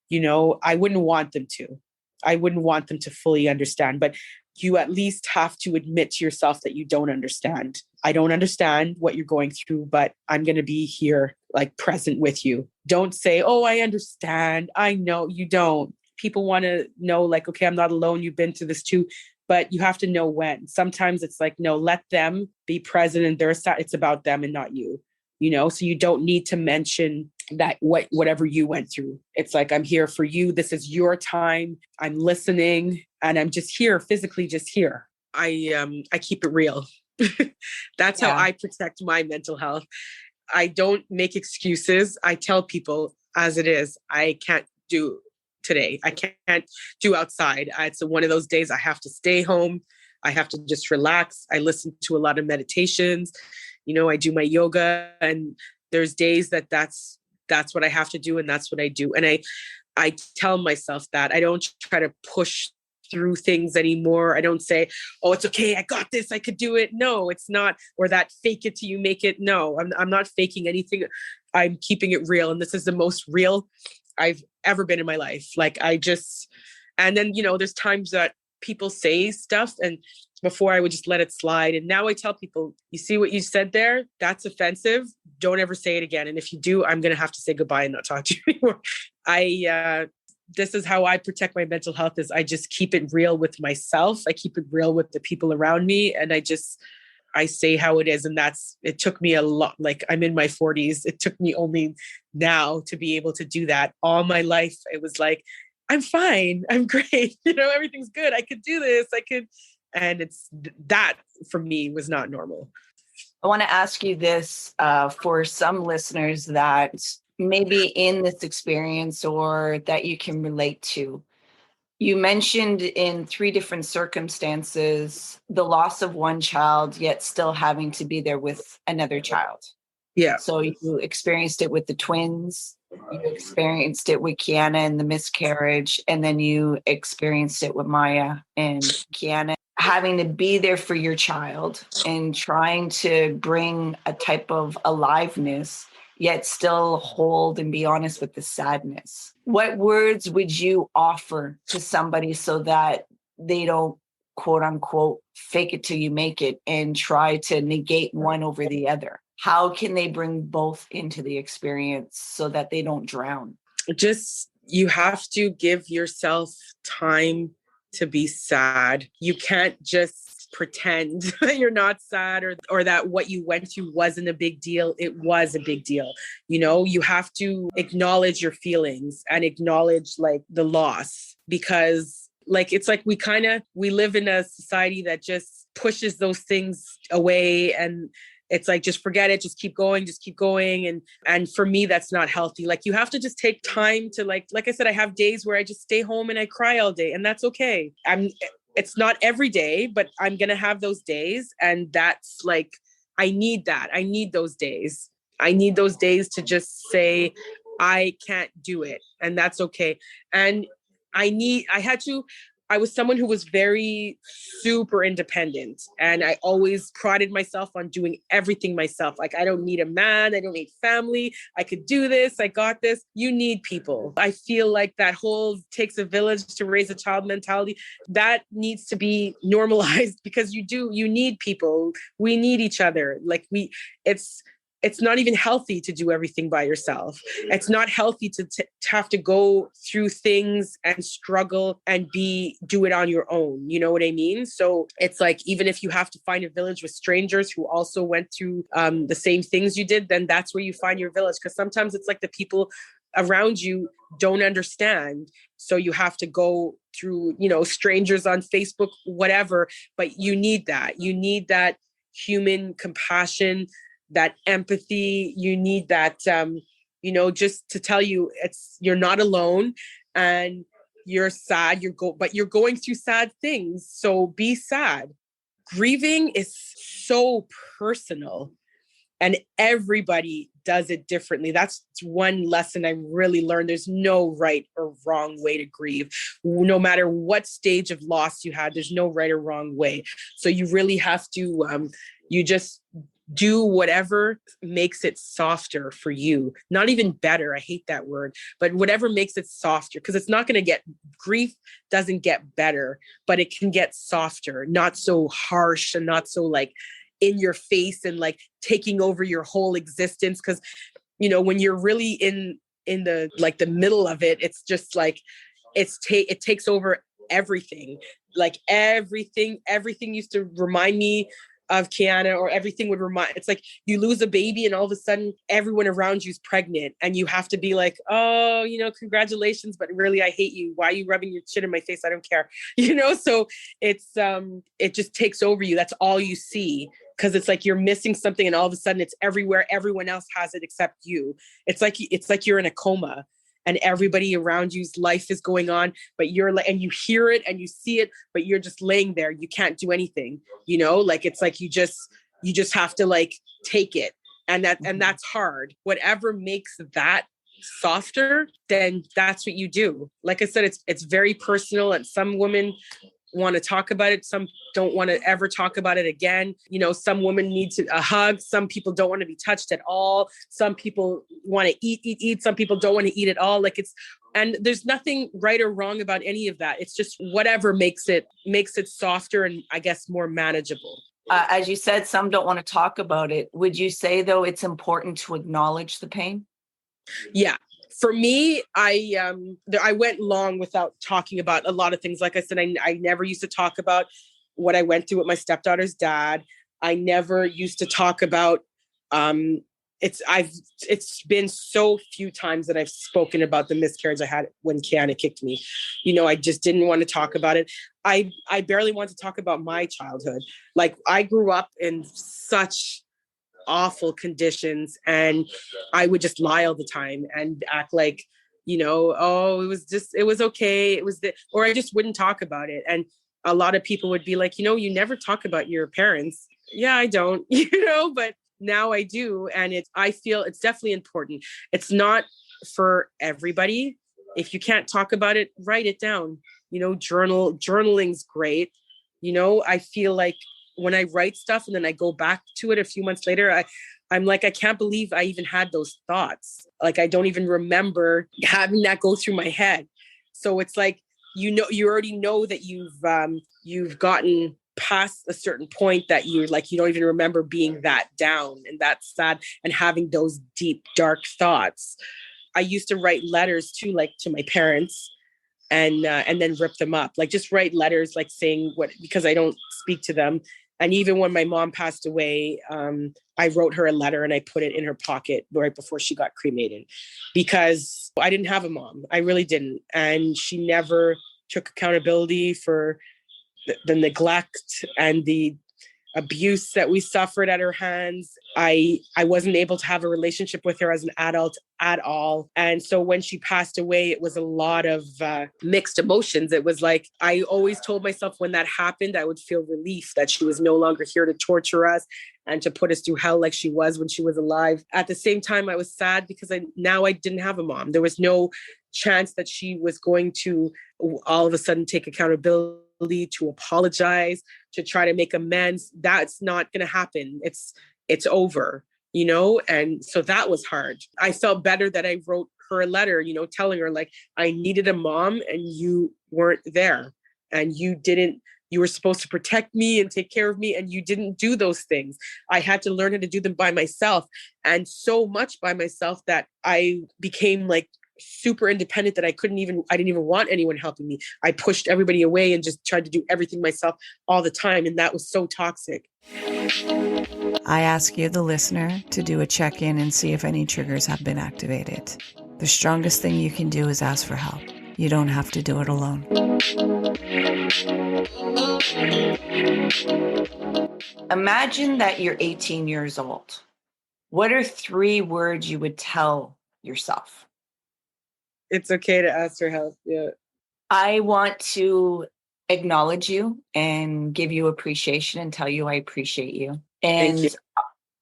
[SPEAKER 2] I wouldn't want them to fully understand, but you at least have to admit to yourself that you don't understand. I don't understand what you're going through, but I'm going to be here, like present with you. Don't say, oh, I understand. I know. You don't. People want to know, like, okay, I'm not alone. You've been through this too. But you have to know when. Sometimes it's like, no, let them be present and it's about them and not you, so you don't need to mention that whatever you went through. It's like, I'm here for you. This is your time. I'm listening and I'm just here, physically just here. I keep it real. That's how I protect my mental health. I don't make excuses. I tell people as it is. I can't do today. I can't do outside. It's one of those days I have to stay home. I have to just relax. I listen to a lot of meditations. I do my yoga, and there's days that's what I have to do, and that's what I do. And I tell myself that I don't try to push through things anymore. I don't say, oh, it's okay, I got this, I could do it. No, it's not. Or that fake it till you make it. No, I'm not faking anything. I'm keeping it real. And this is the most real I've ever been in my life. Like and then, there's times that people say stuff and before I would just let it slide. And now I tell people, you see what you said there? That's offensive. Don't ever say it again. And if you do, I'm going to have to say goodbye and not talk to you anymore. This is how I protect my mental health is I just keep it real with myself. I keep it real with the people around me. And I say how it is. And it took me a lot. Like I'm in my 40s. It took me only now to be able to do that. All my life, it was like, I'm fine. I'm great. Everything's good. I could do this. And it's that for me was not normal.
[SPEAKER 1] I want to ask you this for some listeners that may be in this experience or that you can relate to. You mentioned in 3 different circumstances, the loss of one child, yet still having to be there with another child.
[SPEAKER 2] Yeah.
[SPEAKER 1] So you experienced it with the twins, you experienced it with Kiana and the miscarriage, and then you experienced it with Maya and Kiana. Having to be there for your child and trying to bring a type of aliveness, yet still hold and be honest with the sadness. What words would you offer to somebody so that they don't, quote unquote, fake it till you make it and try to negate one over the other? How can they bring both into the experience so that they don't drown?
[SPEAKER 2] You have to give yourself time to be sad. You can't just pretend that you're not sad or that what you went through wasn't a big deal. It was a big deal. You have to acknowledge your feelings and acknowledge like the loss, because like, it's like we live in a society that just pushes those things away, and it's like, just forget it, just keep going. And for me, that's not healthy. Like, you have to just take time to like I said, I have days where I just stay home and I cry all day, and that's okay. It's not every day, but I'm going to have those days. And that's like, I need that. I need those days. I need those days to just say, I can't do it. And that's okay. And I was someone who was very super independent. And I always prided myself on doing everything myself. Like, I don't need a man. I don't need family. I could do this. I got this. You need people. I feel like that whole takes a village to raise a child mentality, that needs to be normalized, because you need people. We need each other. Like it's not even healthy to do everything by yourself. It's not healthy to have to go through things and struggle and do it on your own. You know what I mean? So it's like, even if you have to find a village with strangers who also went through the same things you did, then that's where you find your village. Because sometimes it's like the people around you don't understand. So you have to go through, strangers on Facebook, whatever, but you need that. You need that human compassion, that empathy. You need that, just to tell you you're not alone, and you're sad, but you're going through sad things. So be sad. Grieving is so personal, and everybody does it differently. That's one lesson I really learned. There's no right or wrong way to grieve. No matter what stage of loss you had, there's no right or wrong way. So you really have to, you just do whatever makes it softer for you. Not even better. I hate that word, but whatever makes it softer, because it's not going to grief doesn't get better, but it can get softer, not so harsh and not so like in your face and like taking over your whole existence. Because, when you're really in the, like the middle of it, it's just like, it takes over everything. Like everything used to remind me of Kiana, or everything would it's like you lose a baby and all of a sudden everyone around you is pregnant, and you have to be like, oh, congratulations, but really I hate you. Why are you rubbing your shit in my face? I don't care. So it's it just takes over you. That's all you see, because it's like you're missing something and all of a sudden it's everywhere. Everyone else has it except you. It's like you're in a coma and everybody around you's life is going on, but you're like, and you hear it and you see it, but you're just laying there. You can't do anything, like, it's like, you just have to like take it. And that's hard. Whatever makes that softer, then that's what you do. Like I said, it's very personal, and some women want to talk about it. Some don't want to ever talk about it again. Some women need a hug. Some people don't want to be touched at all. Some people want to eat. Some people don't want to eat at all. And there's nothing right or wrong about any of that. It's just whatever makes it softer and I guess more manageable.
[SPEAKER 1] As you said, some don't want to talk about it. Would you say, though, it's important to acknowledge the pain?
[SPEAKER 2] Yeah. For me, I went long without talking about a lot of things. Like I said, I never used to talk about what I went through with my stepdaughter's dad. I never used to talk about, it's been so few times that I've spoken about the miscarriage I had when Kiana kicked me. I just didn't want to talk about it. I barely want to talk about my childhood. Like, I grew up in such awful conditions, and I would just lie all the time and act like, oh, it was okay. Or I just wouldn't talk about it. And a lot of people would be like, you never talk about your parents. Yeah, I don't, but now I do. And I feel it's definitely important. It's not for everybody. If you can't talk about it, write it down, journaling's great. I feel like when I write stuff and then I go back to it a few months later, I'm like, I can't believe I even had those thoughts. Like, I don't even remember having that go through my head. So it's like, you already know that you've gotten past a certain point that you don't even remember being that down and that sad and having those deep, dark thoughts. I used to write letters too, like to my parents, and then rip them up. Like, just write letters, like saying because I don't speak to them. And even when my mom passed away, I wrote her a letter and I put it in her pocket right before she got cremated, because I didn't have a mom. I really didn't. And she never took accountability for the neglect and the abuse that we suffered at her hands. I wasn't able to have a relationship with her as an adult at all. And so when she passed away, it was a lot of mixed emotions. It was like, I always told myself when that happened, I would feel relief that she was no longer here to torture us and to put us through hell like she was when she was alive. At the same time, I was sad because I didn't have a mom. There was no chance that she was going to all of a sudden take accountability, to apologize, to try to make amends. That's not going to happen. It's over, And so that was hard. I felt better that I wrote her a letter, telling her like I needed a mom and you weren't there and you were supposed to protect me and take care of me and you didn't do those things. I had to learn how to do them by myself, and so much by myself that I became like super independent that I didn't even want anyone helping me. I pushed everybody away and just tried to do everything myself all the time. And that was so toxic.
[SPEAKER 3] I ask you, the listener, to do a check-in and see if any triggers have been activated. The strongest thing you can do is ask for help. You don't have to do it alone.
[SPEAKER 1] Imagine that you're 18 years old. What are 3 words you would tell yourself?
[SPEAKER 2] It's okay to ask for help. Yeah.
[SPEAKER 1] I want to acknowledge you and give you appreciation and tell you I appreciate you. And
[SPEAKER 2] Thank you.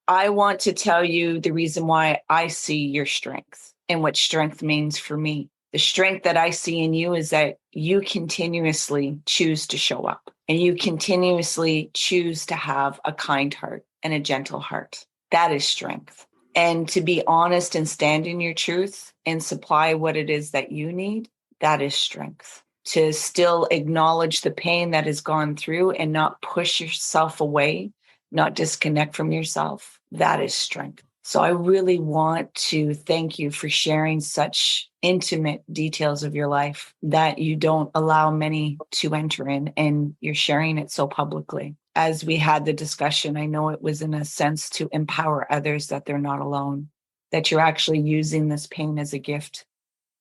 [SPEAKER 1] I want to tell you the reason why I see your strength and what strength means for me. The strength that I see in you is that you continuously choose to show up and you continuously choose to have a kind heart and a gentle heart. That is strength. And to be honest and stand in your truth and supply what it is that you need, that is strength. To still acknowledge the pain that has gone through and not push yourself away, not disconnect from yourself, that is strength. So I really want to thank you for sharing such intimate details of your life that you don't allow many to enter in, and you're sharing it so publicly. As we had the discussion, I know it was in a sense to empower others that they're not alone, that you're actually using this pain as a gift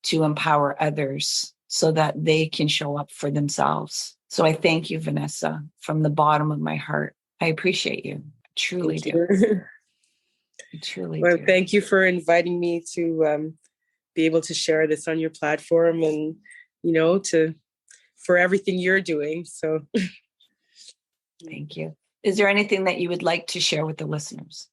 [SPEAKER 1] to empower others so that they can show up for themselves. So I thank you, Vanessa, from the bottom of my heart. I appreciate you. I truly do. I truly
[SPEAKER 2] Well,
[SPEAKER 1] do.
[SPEAKER 2] thank you for inviting me to be able to share this on your platform and, for everything you're doing. So
[SPEAKER 1] Thank you. Is there anything that you would like to share with the listeners?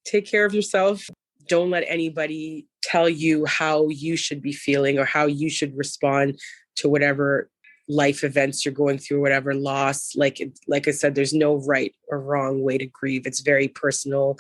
[SPEAKER 2] take care of yourself. Don't let anybody tell you how you should be feeling or how you should respond to whatever life events you're going through, whatever loss. Like I said, there's no right or wrong way to grieve. It's very personal.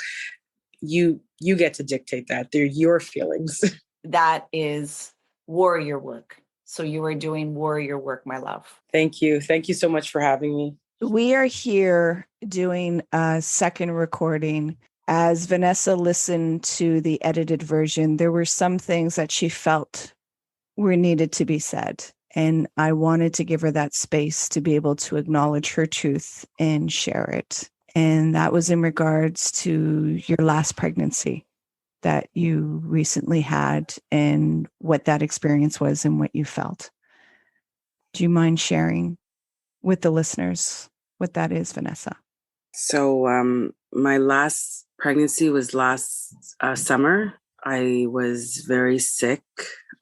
[SPEAKER 2] You get to dictate that. They're your feelings.
[SPEAKER 1] That is warrior work. So you are doing warrior work, my love.
[SPEAKER 2] Thank you. Thank you so much for having me.
[SPEAKER 3] We are here doing a second recording. As Vanessa listened to the edited version, there were some things that she felt were needed to be said. And I wanted to give her that space to be able to acknowledge her truth and share it. And that was in regards to your last pregnancy that you recently had and what that experience was and what you felt. Do you mind sharing with the listeners what that is, Vanessa?
[SPEAKER 2] So my last pregnancy was last summer. I was very sick.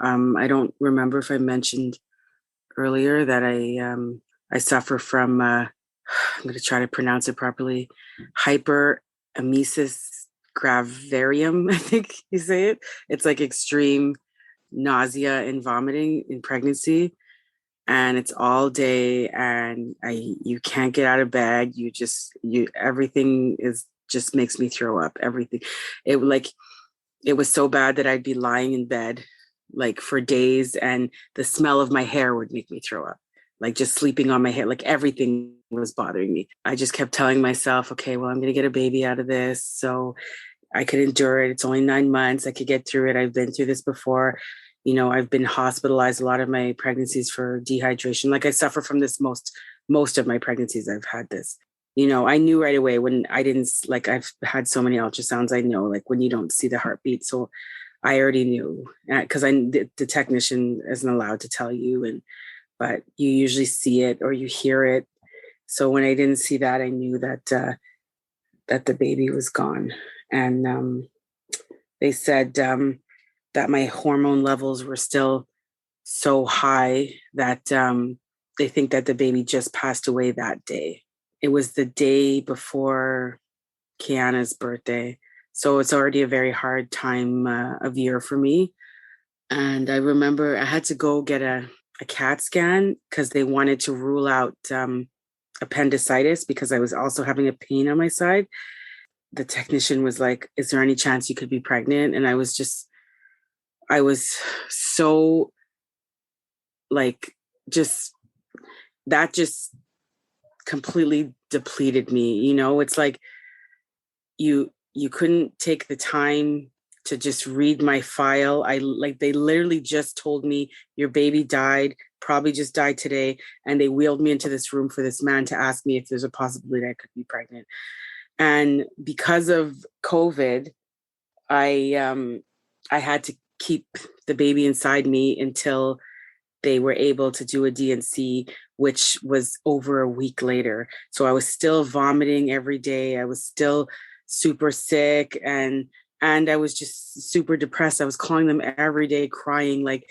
[SPEAKER 2] I don't remember if I mentioned earlier that I suffer from, I'm going to try to pronounce it properly, hyperemesis gravidarum, I think you say it. It's like extreme nausea and vomiting in pregnancy. And it's all day and you can't get out of bed. Everything just makes me throw up, everything. It was so bad that I'd be lying in bed like for days and the smell of my hair would make me throw up, like just sleeping on my hair, like everything was bothering me. I just kept telling myself, okay, well, I'm going to get a baby out of this. So I could endure it. It's only 9 months. I could get through it. I've been through this before. I've been hospitalized a lot of my pregnancies for dehydration. Like I suffer from this most of my pregnancies. I've had this. I knew right away when I didn't, like I've had so many ultrasounds, I know like when you don't see the heartbeat. So I already knew because the technician isn't allowed to tell you, but you usually see it or you hear it. So when I didn't see that, I knew that that the baby was gone. And they said that my hormone levels were still so high that they think that the baby just passed away that day. It was the day before Kiana's birthday. So it's already a very hard time of year for me. And I remember I had to go get a CAT scan because they wanted to rule out appendicitis because I was also having a pain on my side. The technician was like, "Is there any chance you could be pregnant?" And I was so like, that just completely depleted me. You know, it's like you couldn't take the time to just read my file. They literally just told me your baby died, probably just died today. And they wheeled me into this room for this man to ask me if there's a possibility that I could be pregnant. And because of COVID, I had to keep the baby inside me until they were able to do a D&C, which was over a week later. So I was still vomiting every day. I was still super sick and I was just super depressed. I was calling them every day crying, like,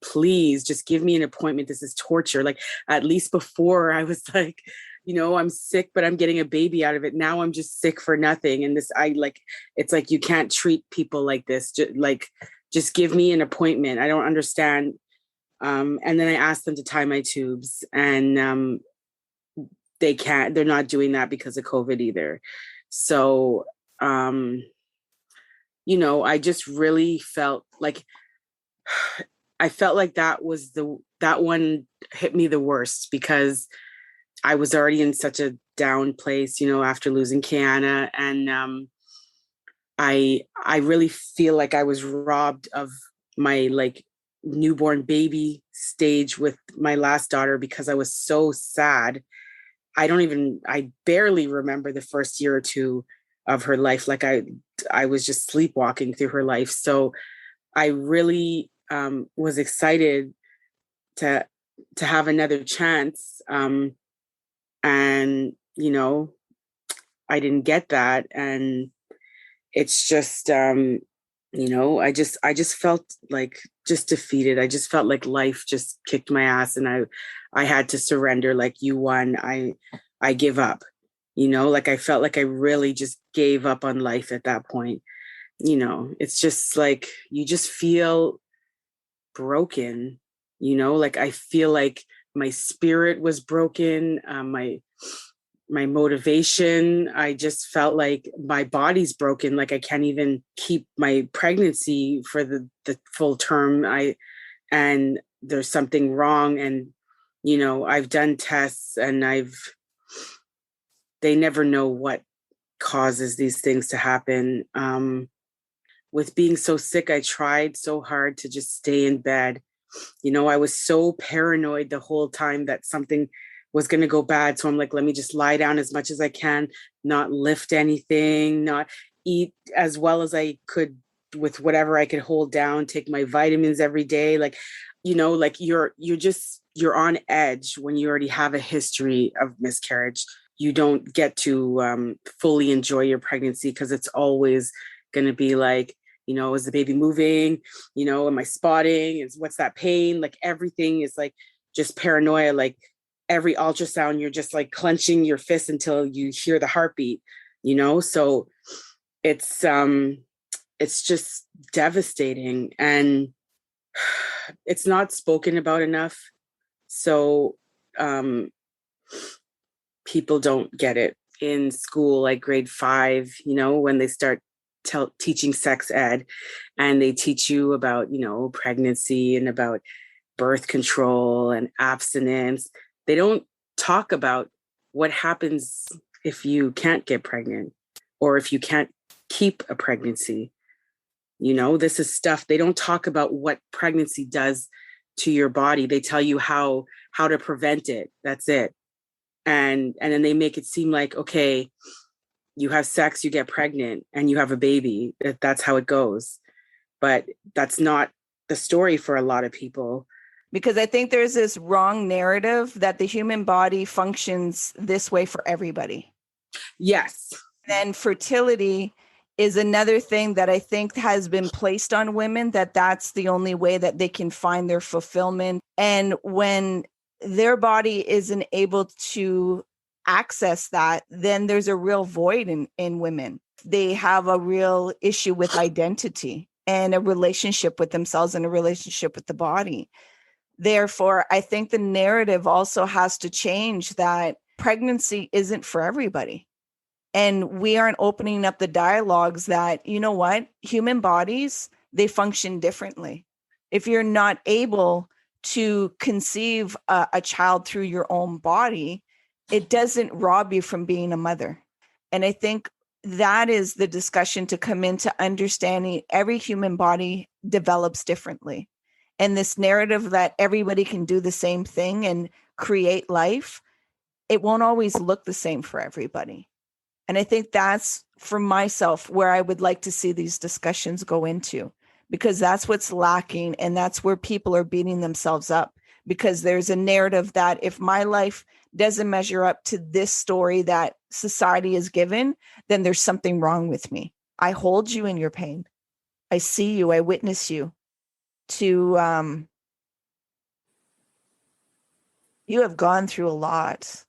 [SPEAKER 2] please just give me an appointment. This is torture. Like, at least before I was like, you know, I'm sick, but I'm getting a baby out of it. Now I'm just sick for nothing. And it's like, you can't treat people like this. Just give me an appointment. I don't understand. And then I asked them to tie my tubes, and they're not doing that because of COVID either. So, you know, I just really felt like, that one hit me the worst because I was already in such a down place, you know, after losing Kiana. And I really feel like I was robbed of my newborn baby stage with my last daughter because I was so sad. I barely remember the first year or two of her life. Like I was just sleepwalking through her life. So I really was excited to have another chance. And, you know, I didn't get that. And it's just, you know, I just felt like just defeated. I just felt like life just kicked my ass and I had to surrender. Like, you won. I give up, you know, like I felt like I really just gave up on life at that point. You know, it's just like, you just feel broken, you know, like I feel like my spirit was broken. My motivation, I just felt like my body's broken. Like I can't even keep my pregnancy for the full term. And there's something wrong. And, you know, I've done tests and they never know what causes these things to happen. With being so sick, I tried so hard to just stay in bed. You know, I was so paranoid the whole time that something was going to go bad. So I'm like, let me just lie down as much as I can, not lift anything, not eat as well as I could with whatever I could hold down, take my vitamins every day. Like, you know, like you're on edge when you already have a history of miscarriage. You don't get to fully enjoy your pregnancy because it's always going to be like, you know, is the baby moving? You know, am I spotting? What's that pain? Like everything is like just paranoia. Like every ultrasound, you're just like clenching your fist until you hear the heartbeat, you know? So it's just devastating and it's not spoken about enough. So people don't get it in school, like grade 5, you know, when they start teaching sex ed and they teach you about, you know, pregnancy and about birth control and abstinence. They don't talk about what happens if you can't get pregnant or if you can't keep a pregnancy. You know, this is stuff they don't talk about what pregnancy does to your body. They tell you how to prevent it. That's it. And then they make it seem like, okay, you have sex, you get pregnant, and you have a baby. That's how it goes. But that's not the story for a lot of people.
[SPEAKER 3] because I think there's this wrong narrative that the human body functions this way for everybody.
[SPEAKER 2] Yes.
[SPEAKER 3] And fertility is another thing that I think has been placed on women, that that's the only way that they can find their fulfillment. And when their body isn't able to access that, then there's a real void in women. They have a real issue with identity and a relationship with themselves and a relationship with the body. Therefore, I think the narrative also has to change, that pregnancy isn't for everybody. And we aren't opening up the dialogues that, you know what, human bodies, they function differently. If you're not able to conceive a child through your own body, it doesn't rob you from being a mother. And I think that is the discussion to come into understanding every human body develops differently. And this narrative that everybody can do the same thing and create life, it won't always look the same for everybody. And I think that's, for myself, where I would like to see these discussions go into, because that's what's lacking. And that's where people are beating themselves up, because there's a narrative that if my life doesn't measure up to this story that society is given, then there's something wrong with me. I hold you in your pain. I see you. I witness you. You have gone through a lot.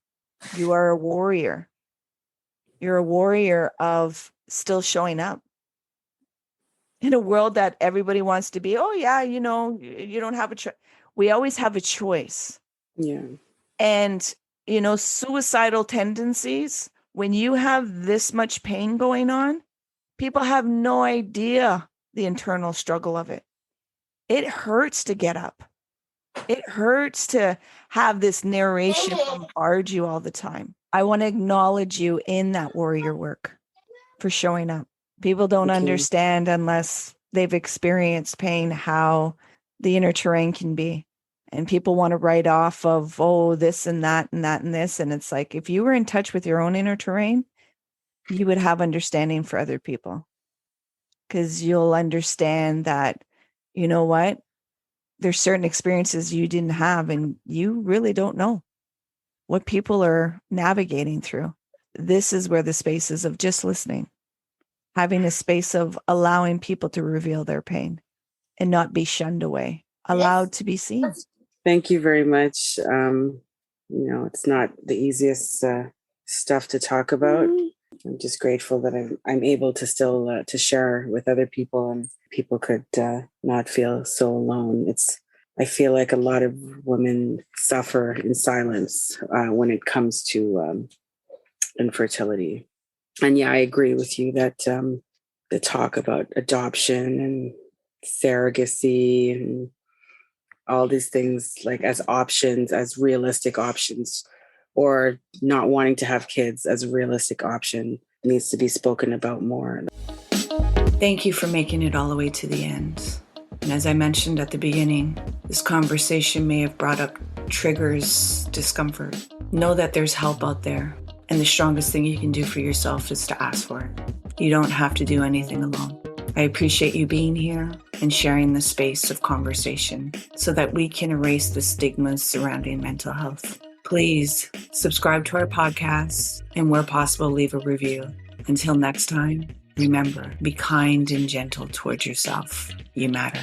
[SPEAKER 3] You are a warrior. You're a warrior of still showing up in a world that everybody wants to be. Oh yeah, you don't have a choice. We always have a choice.
[SPEAKER 2] Yeah.
[SPEAKER 3] And, suicidal tendencies, when you have this much pain going on, people have no idea the internal struggle of it. It hurts to get up. It hurts to have this narration bombard you all the time. I want to acknowledge you in that warrior work for showing up. People don't understand unless they've experienced pain how the inner terrain can be. And people want to write off of, oh, this and that and that and this. And it's like, if you were in touch with your own inner terrain, you would have understanding for other people. Because you'll understand that, you know what? There's certain experiences you didn't have, and you really don't know what people are navigating through. This is where the space is of just listening, having a space of allowing people to reveal their pain and not be shunned away, allowed to be seen.
[SPEAKER 2] Thank you very much. It's not the easiest stuff to talk about. I'm just grateful that I'm able to still to share with other people, and people could not feel so alone. I feel like a lot of women suffer in silence when it comes to infertility. And yeah, I agree with you that the talk about adoption and surrogacy and all these things, like as options, as realistic options, or not wanting to have kids as a realistic option, needs to be spoken about more.
[SPEAKER 1] Thank you for making it all the way to the end. And as I mentioned at the beginning, this conversation may have brought up triggers, discomfort. Know that there's help out there. And the strongest thing you can do for yourself is to ask for it. You don't have to do anything alone. I appreciate you being here and sharing the space of conversation so that we can erase the stigmas surrounding mental health. Please subscribe to our podcast, and where possible, leave a review. Until next time, remember, be kind and gentle towards yourself. You matter.